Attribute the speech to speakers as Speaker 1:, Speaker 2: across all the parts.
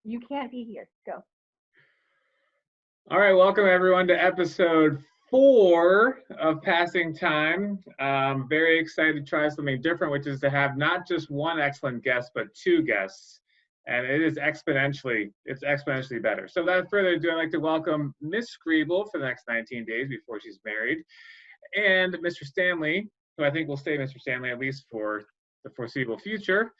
Speaker 1: You can't be here. Go.
Speaker 2: All right, welcome everyone to episode 4 of Passing Time. Very excited to try something different, which is to have not just one excellent guest, but 2 guests. And it's exponentially better. So without further ado, I'd like to welcome Miss Grieble for the next 19 days before she's married, and Mr. Stanley, who I think will stay Mr. Stanley at least for the foreseeable future.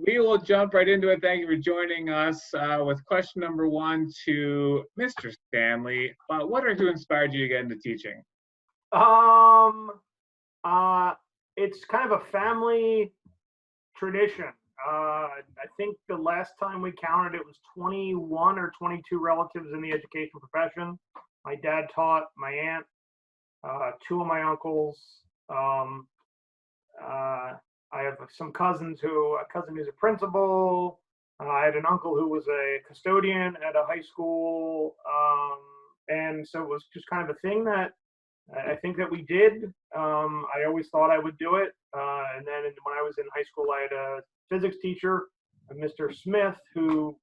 Speaker 2: We will jump right into it. Thank you for joining us with question number 1 to Mr. Stanley. What or who inspired you to get into teaching?
Speaker 3: It's kind of a family tradition. I think the last time we counted, it was 21 or 22 relatives in the education profession. My dad taught, my aunt, 2 of my uncles. I have some cousins a cousin who's a principal. I had an uncle who was a custodian at a high school. And so it was just kind of a thing that I think that we did. I always thought I would do it. And then when I was in high school, I had a physics teacher, Mr. Smith, who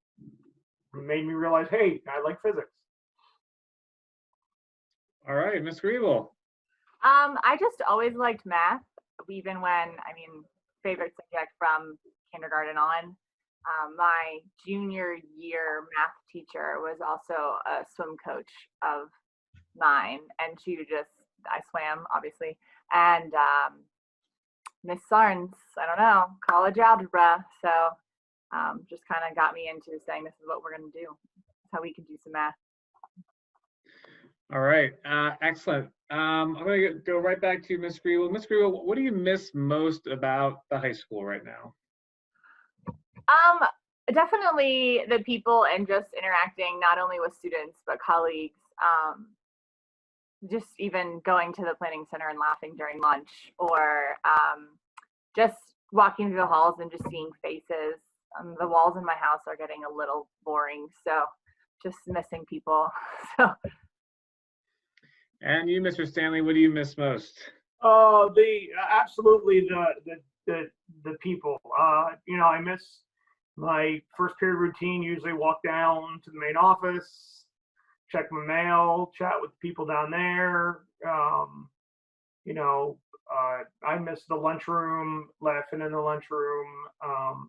Speaker 3: made me realize, hey, I like physics.
Speaker 2: All right, Miss Grieble.
Speaker 1: I just always liked math, even when, favorite subject from kindergarten on. My junior year math teacher was also a swim coach of mine, and I swam, obviously, and Miss Sarnes, I don't know, college algebra, so just kind of got me into saying this is what we're going to do. That's how we can do some math.
Speaker 2: All right, excellent. I'm going to go right back to Miss Grieble. Miss Grieble, what do you miss most about the high school right now?
Speaker 1: Definitely the people and just interacting not only with students but colleagues. Just even going to the planning center and laughing during lunch, or just walking through the halls and just seeing faces. The walls in my house are getting a little boring, so just missing people. So.
Speaker 2: And you, Mr. Stanley, what do you miss most?
Speaker 3: Absolutely the people. I miss my first period routine. Usually walk down to the main office, check my mail, chat with people down there. I miss the lunchroom, laughing in the lunchroom.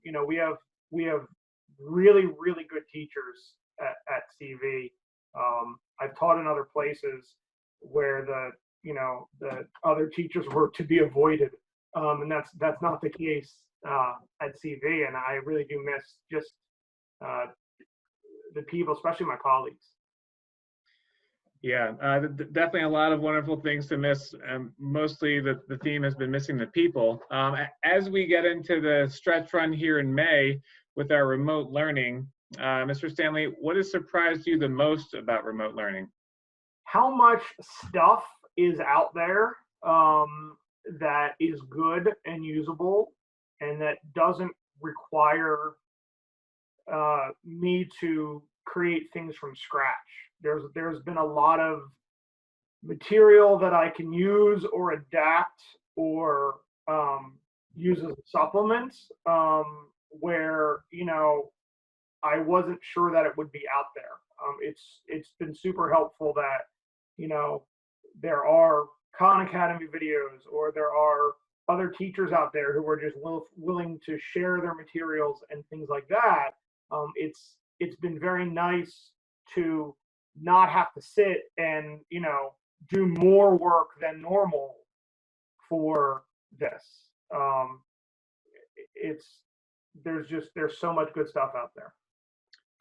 Speaker 3: We have really, really good teachers at CV. I've taught in other places where the other teachers were to be avoided, and that's not the case at CV. And I really do miss just the people, especially my colleagues.
Speaker 2: Yeah, definitely a lot of wonderful things to miss. Mostly the theme has been missing the people. As we get into the stretch run here in May with our remote learning, Mr. Stanley, what has surprised you the most about remote learning?
Speaker 3: How much stuff is out there that is good and usable, and that doesn't require me to create things from scratch. There's been a lot of material that I can use or adapt or use as supplements where I wasn't sure that it would be out there. It's been super helpful that there are Khan Academy videos, or there are other teachers out there who are just willing to share their materials and things like that. It's been very nice to not have to sit and do more work than normal for this. There's so much good stuff out there.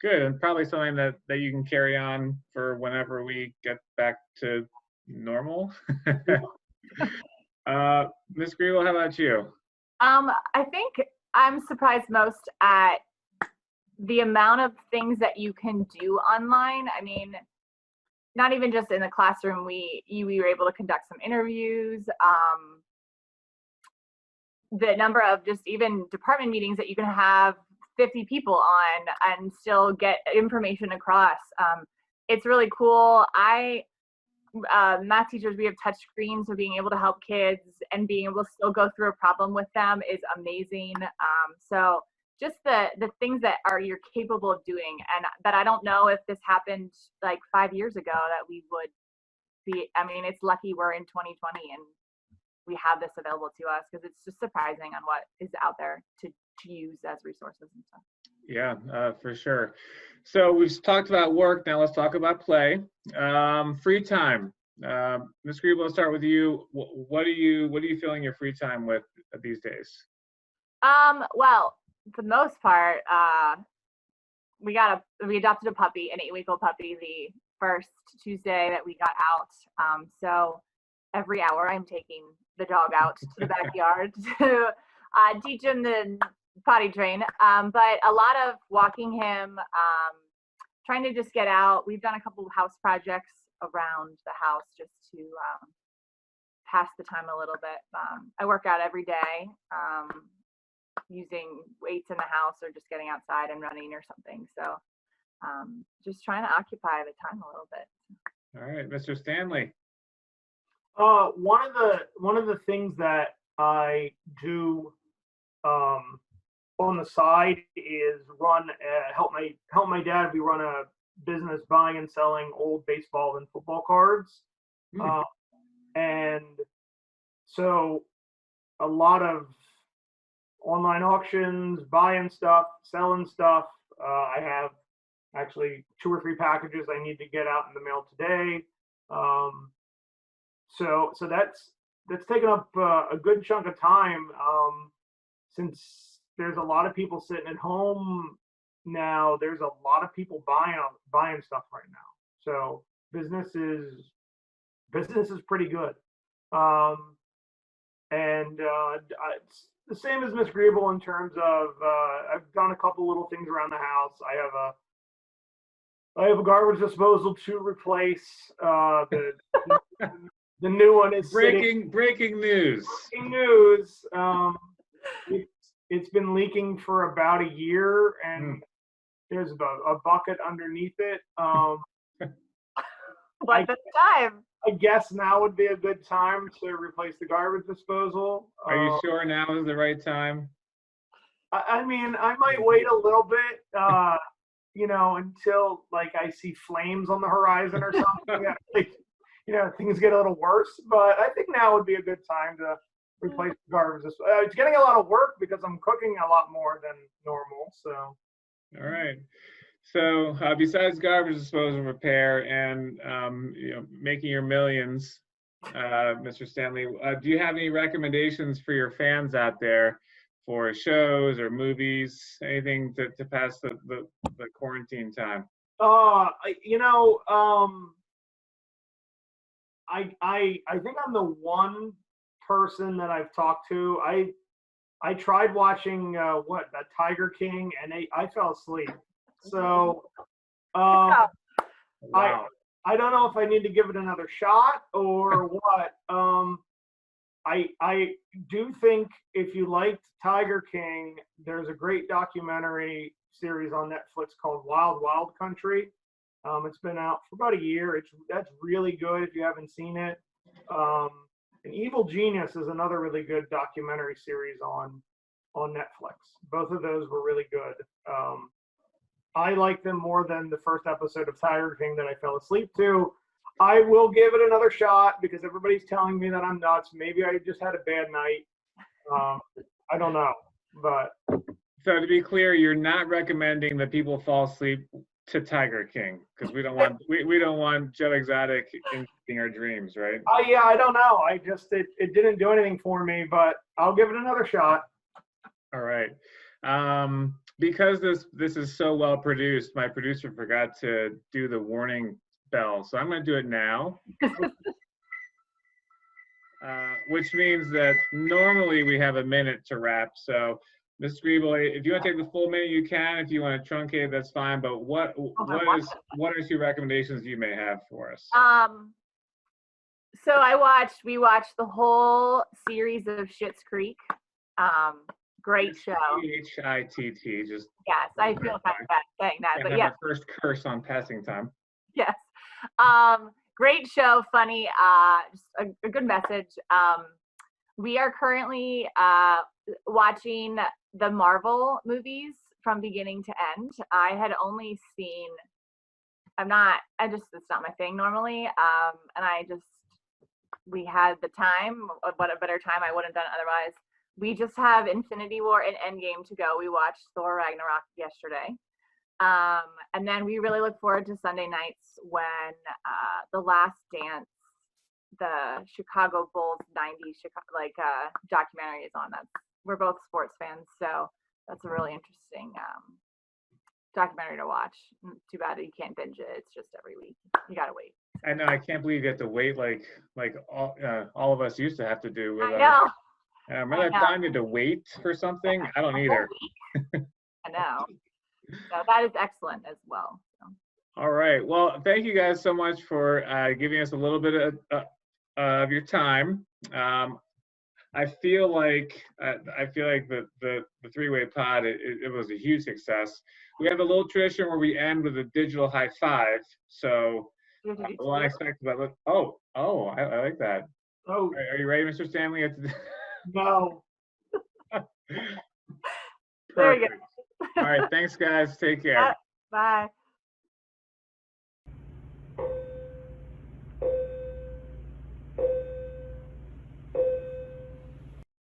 Speaker 2: Good, and probably something that you can carry on for whenever we get back to normal. Ms. Grieble, how about you?
Speaker 1: I think I'm surprised most at the amount of things that you can do online. Not even just in the classroom, we were able to conduct some interviews. The number of just even department meetings that you can have 50 people on and still get information across. It's really cool. Math teachers, we have touch screens, so being able to help kids and being able to still go through a problem with them is amazing. So just the things that you're capable of doing, and that I don't know if this happened like 5 years ago that we would be. I mean, it's lucky we're in 2020 and we have this available to us, because it's just surprising on what is out there to use as resources and stuff.
Speaker 2: Yeah, for sure. So we've talked about work. Now let's talk about play. Free time. Ms. Grieble, let's start with you. What are you filling your free time with these days?
Speaker 1: Well, for the most part, we adopted a puppy, an 8-week-old puppy, the first Tuesday that we got out. So every hour I'm taking the dog out to the backyard to teach him the potty train. But a lot of walking him, trying to just get out. We've done a couple of house projects around the house just to pass the time a little bit. I work out every day, using weights in the house or just getting outside and running or something. So just trying to occupy the time a little bit.
Speaker 2: All right, Mr. Stanley.
Speaker 3: One of the things that I do on the side is help my dad. We run a business buying and selling old baseball and football cards, and so a lot of online auctions, buying stuff, selling stuff. I have actually 2 or 3 packages I need to get out in the mail today. So that's taken up a good chunk of time, since there's a lot of people sitting at home now. There's a lot of people buying stuff right now. So business is pretty good. And it's the same as Miss Grieble in terms of I've done a couple little things around the house. I have a garbage disposal to replace. The new one is
Speaker 2: breaking news.
Speaker 3: Breaking news. It's been leaking for about a year, and there's a bucket underneath it.
Speaker 1: Like the time.
Speaker 3: I guess now would be a good time to replace the garbage disposal.
Speaker 2: Are you sure now is the right time?
Speaker 3: I mean, I might wait a little bit, until like I see flames on the horizon or something. Things get a little worse. But I think now would be a good time to replace the garbage disposal. It's getting a lot of work because I'm cooking a lot more than normal. So.
Speaker 2: All right. So besides garbage disposal repair and making your millions, Mr. Stanley, do you have any recommendations for your fans out there for shows or movies, anything to pass the quarantine time?
Speaker 3: I think I'm the one person that I've talked to. I tried watching that Tiger King, and I fell asleep. So
Speaker 2: Wow.
Speaker 3: I don't know if I need to give it another shot or what. I do think if you liked Tiger King, there's a great documentary series on Netflix called Wild Wild Country. It's been out for about a year. That's really good if you haven't seen it. And Evil Genius is another really good documentary series on Netflix. Both of those were really good. I like them more than the first episode of Tiger King that I fell asleep to. I will give it another shot because everybody's telling me that I'm nuts. Maybe I just had a bad night. I don't know, but.
Speaker 2: So to be clear, you're not recommending that people fall asleep to Tiger King, because we don't want Joe Exotic in our dreams, right?
Speaker 3: Yeah, I don't know. It didn't do anything for me, but I'll give it another shot.
Speaker 2: All right. Because this is so well produced, my producer forgot to do the warning bell, so I'm going to do it now. Which means that normally we have a minute to wrap. So, Ms. Grieble, if you want to take the full minute, you can. If you want to truncate, that's fine. But what are 2 recommendations you may have for us?
Speaker 1: So we watched the whole series of Schitt's Creek. Great show.
Speaker 2: CVHS, just.
Speaker 1: Yes, I feel kind of bad saying that, but yeah.
Speaker 2: First curse on passing time.
Speaker 1: Yes. Great show, funny, just a good message. We are currently watching the Marvel movies from beginning to end. I had only seen, it's not my thing normally. And we had the time, what a better time, I wouldn't have done it otherwise. We just have Infinity War and Endgame to go. We watched Thor Ragnarok yesterday. And then we really look forward to Sunday nights when The Last Dance, the Chicago Bulls 90s documentary is on. We're both sports fans, so that's a really interesting documentary to watch. Too bad you can't binge it. It's just every week. You gotta wait.
Speaker 2: I know. I can't believe you have to wait like all of us used to have to do. With
Speaker 1: I know.
Speaker 2: Remember that time you had to wait for something? I don't either.
Speaker 1: I know. So that is excellent as well. So.
Speaker 2: All right. Well, thank you guys so much for giving us a little bit of your time. I feel like the three-way pod, it was a huge success. We have a little tradition where we end with a digital high five. So unexpected, but I like that.
Speaker 3: Oh,
Speaker 2: are you ready, Mr. Stanley?
Speaker 3: no.
Speaker 1: There you go.
Speaker 2: All right. Thanks, guys. Take care.
Speaker 1: Bye.